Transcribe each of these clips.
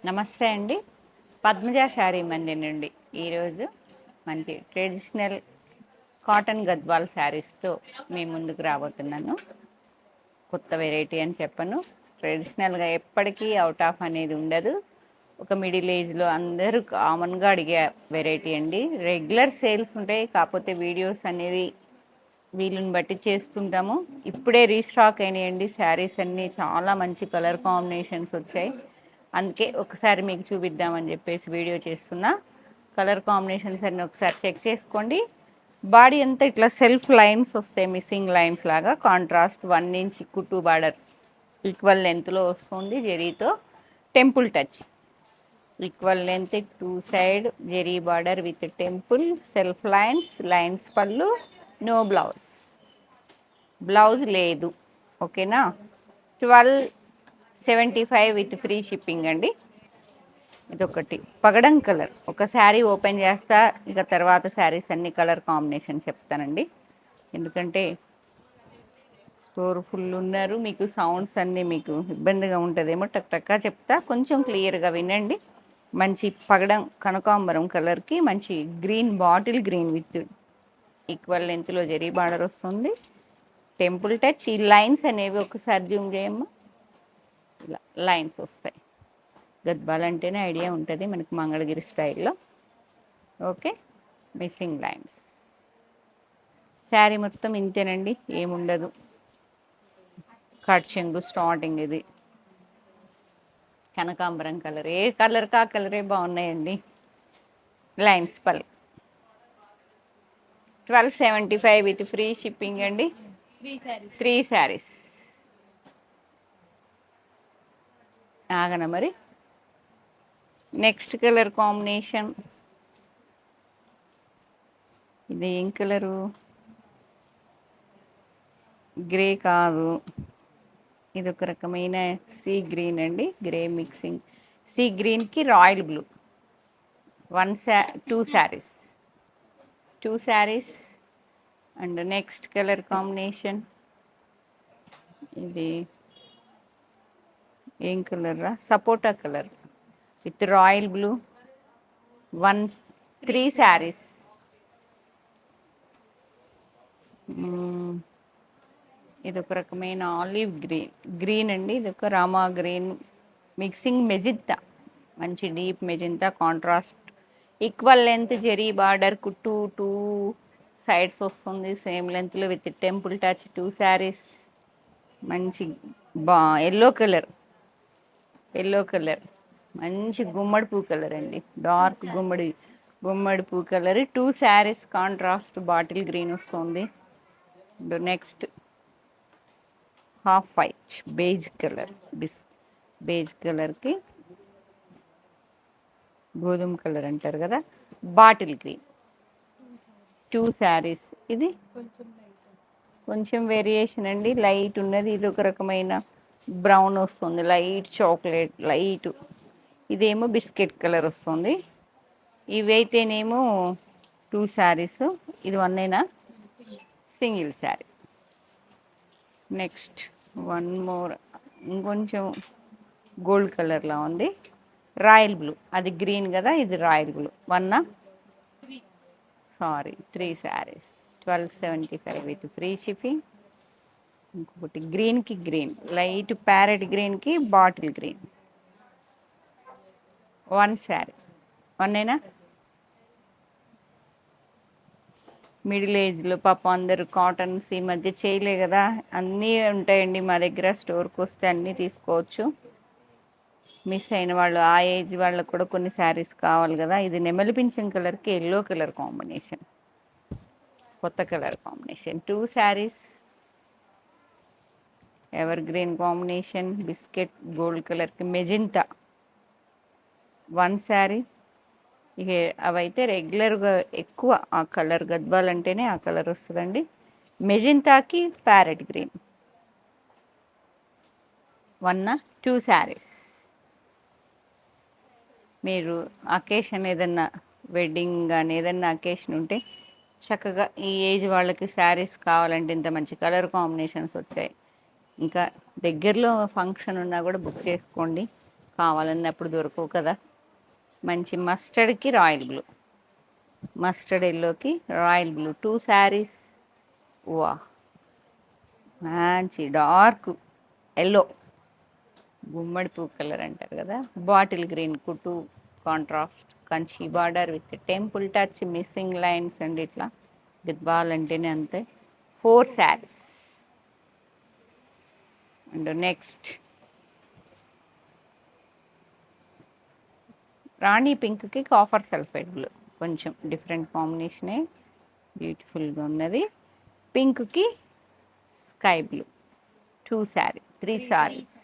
నమస్తే అండి. పద్మజ శారీ మంది నుండి ఈరోజు మంచి ట్రెడిషనల్ కాటన్ గద్వాల్ శారీస్తో మీ ముందుకు రాబోతున్నాను. కొత్త వెరైటీ అని చెప్పను, ట్రెడిషనల్గా ఎప్పటికీ అవుట్ ఆఫ్ అనేది ఉండదు. ఒక మిడిల్ ఏజ్లో అందరూ కామన్గా అడిగే వెరైటీ అండి. రెగ్యులర్ సేల్స్ ఉంటాయి, కాకపోతే వీడియోస్ అనేది వీళ్ళని బట్టి చేస్తుంటాము. ఇప్పుడే రీస్టాక్ అయినాయండి శారీస్ అన్నీ, చాలా మంచి కలర్ కాంబినేషన్స్ వచ్చాయి. అందుకే ఒకసారి మీకు చూపిద్దామని చెప్పేసి వీడియో చేస్తున్నా. కలర్ కాంబినేషన్స్ అన్నీ ఒకసారి చెక్ చేసుకోండి. బాడీ అంతా ఇట్లా సెల్ఫ్ లైన్స్ వస్తాయి, మిస్సింగ్ లైన్స్ లాగా. కాంట్రాస్ట్ 1 ఇంచ్ కుట్టు బార్డర్ ఈక్వల్ లెంత్లో వస్తుంది జెరీతో. Temple touch equal length 2 side zari border with temple self lines పళ్ళు. నో బ్లౌజ్, బ్లౌజ్ లేదు. ఓకేనా. 1275 విత్ ఫ్రీ షిప్పింగ్ అండి. ఇదొకటి పగడం కలర్. ఒక శారీ ఓపెన్ చేస్తా, ఇక తర్వాత శారీస్ అన్ని కలర్ కాంబినేషన్ చెప్తానండి. ఎందుకంటే స్టోర్ ఫుల్ ఉన్నారు, మీకు సౌండ్స్ అన్నీ మీకు ఇబ్బందిగా ఉంటుందేమో. టక్కా చెప్తా, కొంచెం క్లియర్గా వినండి. మంచి పగడం కనకాంబరం కలర్కి మంచి green, bottle green with equal లెంత్లో జరీ బార్డర్ వస్తుంది. Temple touch. ఈ లైన్స్ అనేవి ఒకసారి జూమ్ చేయమ్మా. ఇలా లైన్స్ వస్తాయి. గద్వాల్ అంటేనే ఐడియా ఉంటుంది మనకి, మంగళగిరి స్టైల్లో. ఓకే. Missing lines. శారీ మొత్తం ఇంతేనండి, ఏముండదు. కట్ చెంగు స్టార్టింగ్ ఇది. కనకాంబరం కలర్, ఏ కలర్ కా కలరే బాగున్నాయండి. లైన్స్ పల్ 1275 విత్ ఫ్రీ షిప్పింగ్ అండి. 3 శారీస్. ఆగన మరి. నెక్స్ట్ కలర్ కాంబినేషన్ ఇది. ఏం కలరు? గ్రే కాదు, ఇది ఒక రకమైన సీ గ్రీన్ అండి. గ్రే మిక్సింగ్ సీ గ్రీన్కి royal blue. 2 saris. 2 saris. And next colour combination ఇది. ఏం కలర్ రా? Sapota colour with royal blue. 3 saris. ఇదొక రకమైన ఆలివ్ గ్రీన్ అండి. ఇదొక రామా గ్రీన్ మిక్సింగ్ మెజింతా, మంచి deep magenta contrast. Equal length zari border కుట్టు 2 సైడ్స్ వస్తుంది సేమ్ లెంత్లో విత్ టెంపుల్ టచ్. 2 శారీస్. మంచి ఎల్లో కలర్, మంచి గుమ్మడి పూ కలర్ అండి. డార్క్ గుమ్మడి పూ colour. 2 saris. Contrast bottle green వస్తుంది. Next half white beige colour. Beige కలర్కి గోధుమ కలర్ అంటారు కదా, బాటిల్ గ్రీన్. 2 శారీస్. ఇది కొంచెం వేరియేషన్ అండి, లైట్ ఉన్నది. ఇది ఒక రకమైన బ్రౌన్ వస్తుంది, లైట్ చాక్లెట్ లైట్. ఇదేమో బిస్కెట్ కలర్ వస్తుంది. ఇవైతేనేమో 2 శారీస్. ఇది 1 సింగిల్ శారీ. నెక్స్ట్ 1 మోర్, ఇంకొంచెం గోల్డ్ కలర్లా ఉంది. రాయల్ బ్లూ, అది గ్రీన్ కదా, ఇది royal blue. 3 saris. 1275 with free shipping. ఇంకొకటి గ్రీన్కి గ్రీన్, లైట్ ప్యారెట్ గ్రీన్కి బాటిల్ గ్రీన్. 1 శారీ. 1 మిడిల్ ఏజ్లో పాపం అందరూ కాటన్స్ ఈ మధ్య చేయలే కదా, అన్నీ ఉంటాయండి మా దగ్గర. స్టోర్కి వస్తే అన్నీ తీసుకోవచ్చు. మిస్ అయిన వాళ్ళు, ఆ ఏజ్ వాళ్ళకు కూడా కొన్ని శారీస్ కావాలి కదా. ఇది నెమలి పింఛం కలర్కి ఎల్లో కలర్ కాంబినేషన్, కొత్త colour combination. 2 saris. Ever green combination biscuit gold కలర్కి మెజెంటా. 1 శారీ. ఇక అవైతే రెగ్యులర్గా ఎక్కువ ఆ కలర్, గద్వాల్ అంటేనే ఆ కలర్ వస్తుందండి. మెజెంటాకి ప్యారెట్ గ్రీన్. 2 శారీస్. మీరు అకేషన్ ఏదన్నా వెడ్డింగ్ కానీ ఏదన్నా అకేషన్ ఉంటే చక్కగా ఈ ఏజ్ వాళ్ళకి శారీస్ కావాలంటే ఇంత మంచి కలర్ కాంబినేషన్స్ వచ్చాయి. ఇంకా దగ్గరలో ఫంక్షన్ ఉన్నా కూడా బుక్ చేసుకోండి. కావాలన్నప్పుడు దొరకవు కదా. మంచి మస్టర్డ్కి రాయల్ బ్లూ, మస్టర్డ్ ఎల్లోకి రాయల్ బ్లూ 2 శారీస్. వా, మంచి డార్క్ ఎల్లో, గుమ్మడి పువ్వు కలర్ అంటారు కదా. బాటిల్ గ్రీన్ కుట్టు contrast Kanchi border with temple touch missing lines అండి. ఇట్లా గద్వాల్ అంటేనే అంతే. 4 శారీస్. అండ్ నెక్స్ట్ రాణి పింక్కి కాఫర్ సల్ఫేట్ బ్లూ, కొంచెం డిఫరెంట్ కాంబినేషనే, బ్యూటిఫుల్గా ఉన్నది. పింక్కి స్కై బ్లూ 2 శారీ 3 శారీస్.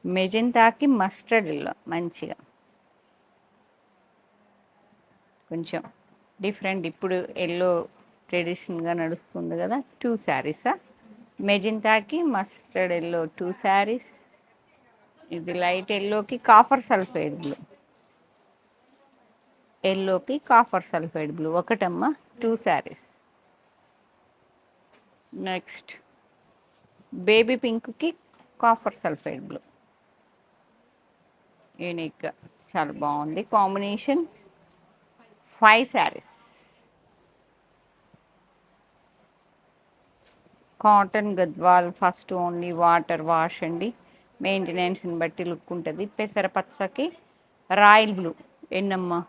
మెజెంతాకి మస్టర్డ్ ఎల్లో, మంచిగా కొంచెం డిఫరెంట్. ఇప్పుడు ఎల్లో ట్రెడిషనల్గా నడుస్తుంది కదా. 2 శారీసా. మెజెంటాకి మస్టర్డ్ ఎల్లో 2 శారీస్. ఇది లైట్ ఎల్లోకి కాఫర్ సల్ఫైడ్ బ్లూ, ఎల్లోకి కాఫర్ సల్ఫైడ్ బ్లూ ఒకటమ్మ 2 శారీస్. నెక్స్ట్ బేబీ పింక్కి కాఫర్ సల్ఫైడ్ బ్లూ, యూనిక్గా చాలా బాగుంది combination. 5 saris. Cotton Gadwal first only water wash అండి, మెయింటెనెన్స్ని బట్టి లుక్ ఉంటుంది. పెసర పచ్చకి రాయల్ బ్లూ ఎన్నమ్మా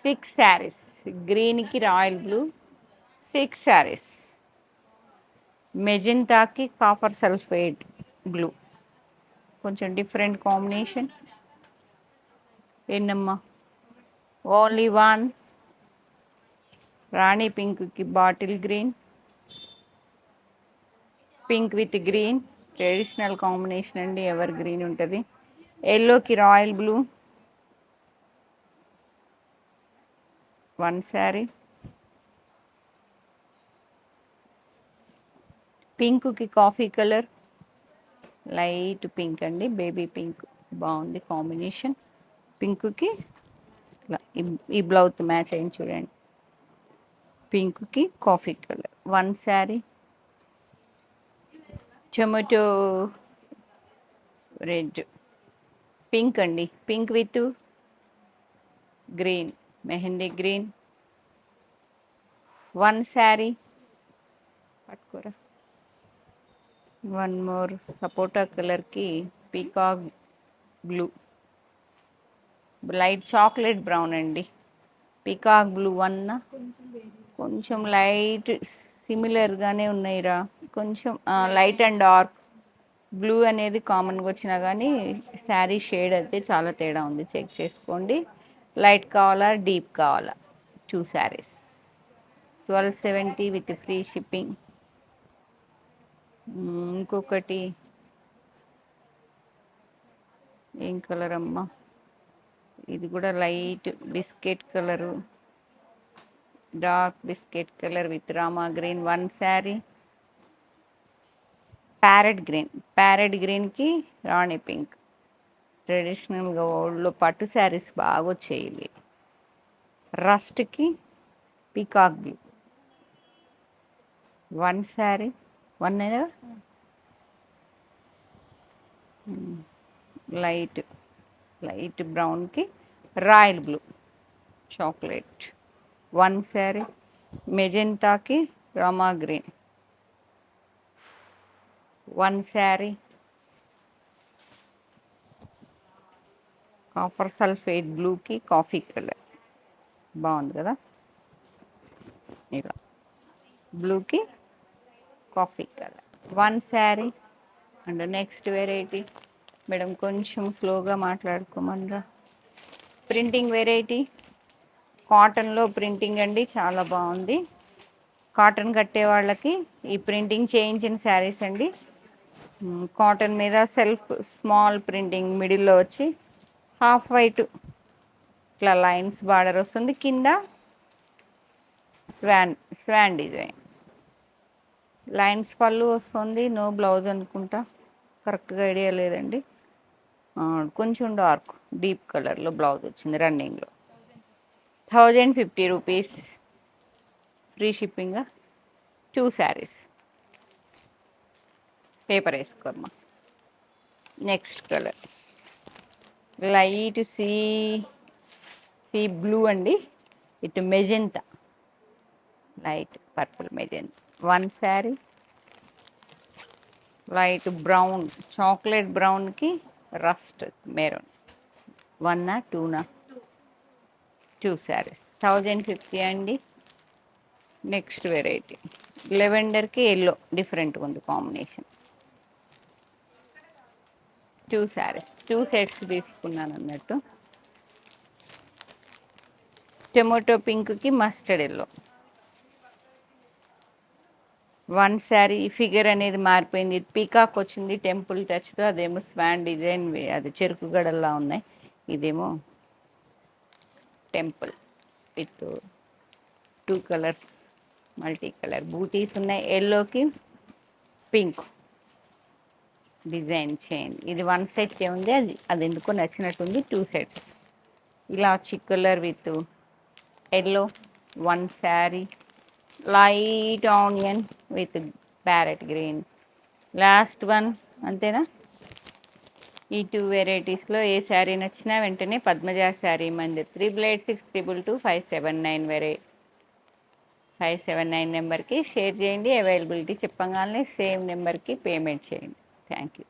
6 శారీస్. గ్రీన్కి రాయల్ బ్లూ 6 శారీస్. మెజెంటాకి కాపర్ సల్ఫేట్ బ్లూ, కొంచెం డిఫరెంట్ కాంబినేషన్. ఎన్నమ్మా ఓన్లీ 1. రాణి పింక్కి bottle green, pink with green traditional combination అండి, ఎవర్ గ్రీన్ ఉంటుంది. ఎల్లోకి రాయల్ బ్లూ 1 శారీ. పింక్కి కాఫీ కలర్, లైట్ పింక్ అండి, బేబీ పింక్ బాగుంది కాంబినేషన్. పింక్కి ఇట్లా ఈ బ్లౌజ్ మ్యాచ్ అయింది చూడండి. పింక్కి coffee colour 1 sari. Tomato red pink అండి, pink with green mehndi green 1 sari. పట్టుకోరా. 1 మోర్ సపోటా కలర్కి peacock blue, light chocolate brown అండి, పీకాక్ బ్లూ 1. కొంచెం లైట్ సిమిలర్గానే ఉన్నాయిరా, కొంచెం లైట్ అండ్ డార్క్ బ్లూ అనేది కామన్గా వచ్చినా కానీ శారీ షేడ్ అయితే చాలా తేడా ఉంది, చెక్ చేసుకోండి. లైట్ కావాలా డీప్ కావాలా. 2 శారీస్ 1270 విత్ ఫ్రీ షిప్పింగ్. ఇంకొకటి ఏం కలర్ అమ్మా, ఇది కూడా light biscuit colour, dark biscuit colour with Rama green 1 sari. Parrot గ్రీన్కి రాణి పింక్, ట్రెడిషనల్గా ఓల్డ్లో పట్టు శారీస్ బాగా వచ్చాయి ఇవి. రస్ట్కి పీకాక్ బ్లూ 1 శారీ. 1 అయినా లైట్ బ్రౌన్కి రాయల్ బ్లూ చాక్లెట్ 1 శారీ. మెజెంతాకి rama green 1 sari. Copper sulphate బ్లూకి కాఫీ కలర్ బాగుంది కదా, ఇలా బ్లూకి coffee colour 1 sari. And next variety madam కొంచెం స్లోగా మాట్లాడుకోమనరా. ప్రింటింగ్ వెరైటీ, కాటన్లో ప్రింటింగ్ అండి, చాలా బాగుంది. కాటన్ కట్టే వాళ్ళకి ఈ ప్రింటింగ్ చేయించిన శారీస్ అండి. కాటన్ మీద సెల్ఫ్ స్మాల్ ప్రింటింగ్ మిడిల్లో వచ్చి హాఫ్ వైట్ ఇట్లా లైన్స్ బార్డర్ వస్తుంది, కింద స్వాన్ డిజైన్ లైన్స్ పళ్ళు వస్తుంది. నో బ్లౌజ్ అనుకుంటా, కరెక్ట్గా ఐడియా లేదండి. కొంచెం డార్క్ డీప్ కలర్లో బ్లౌజ్ వచ్చింది రన్నింగ్లో. 1050 rupees free shipping. 2 saris. Paper వేసుకోమ్మా. Next colour light sea blue అండి, ఇటు magenta, light purple magenta. One sari light brown, chocolate బ్రౌన్కి రస్ట్ మెరూన్. వన్నా టూనా? టూ శారీస్ 1050 అండి. నెక్స్ట్ వెరైటీ లెవెండర్కి ఎల్లో, డిఫరెంట్గా ఉంది కాంబినేషన్. టూ శారీస్, టూ సెట్స్ తీసుకున్నాను అన్నట్టు. టొమాటో పింక్కి mustard yellow. One sari figure అనేది మారిపోయింది, పీకాక్ వచ్చింది టెంపుల్ టచ్తో, అదేమో స్వాన్ డిజైన్, అది చెరుకు గడల్లా ఉన్నాయి. ఇదేమో temple with two colours, multi colour బూటీస్ ఉన్నాయి. ఎల్లోకి పింక్ డిజైన్ చేయండి. ఇది వన్ సెట్ ఉంది, అది ఎందుకో నచ్చినట్టుంది. టూ సెట్స్ ఇలా చిక్కలర్ with yellow. One sari light onion with parrot green. Last one, అంతేనా? ఈ టూ వెరైటీస్లో ఏ శారీ నచ్చినా వెంటనే పద్మజ శారీ మంది 886222 579 నెంబర్కి షేర్ చేయండి. అవైలబిలిటీ చెప్పగానే సేమ్ నెంబర్కి పేమెంట్ చేయండి. Thank you.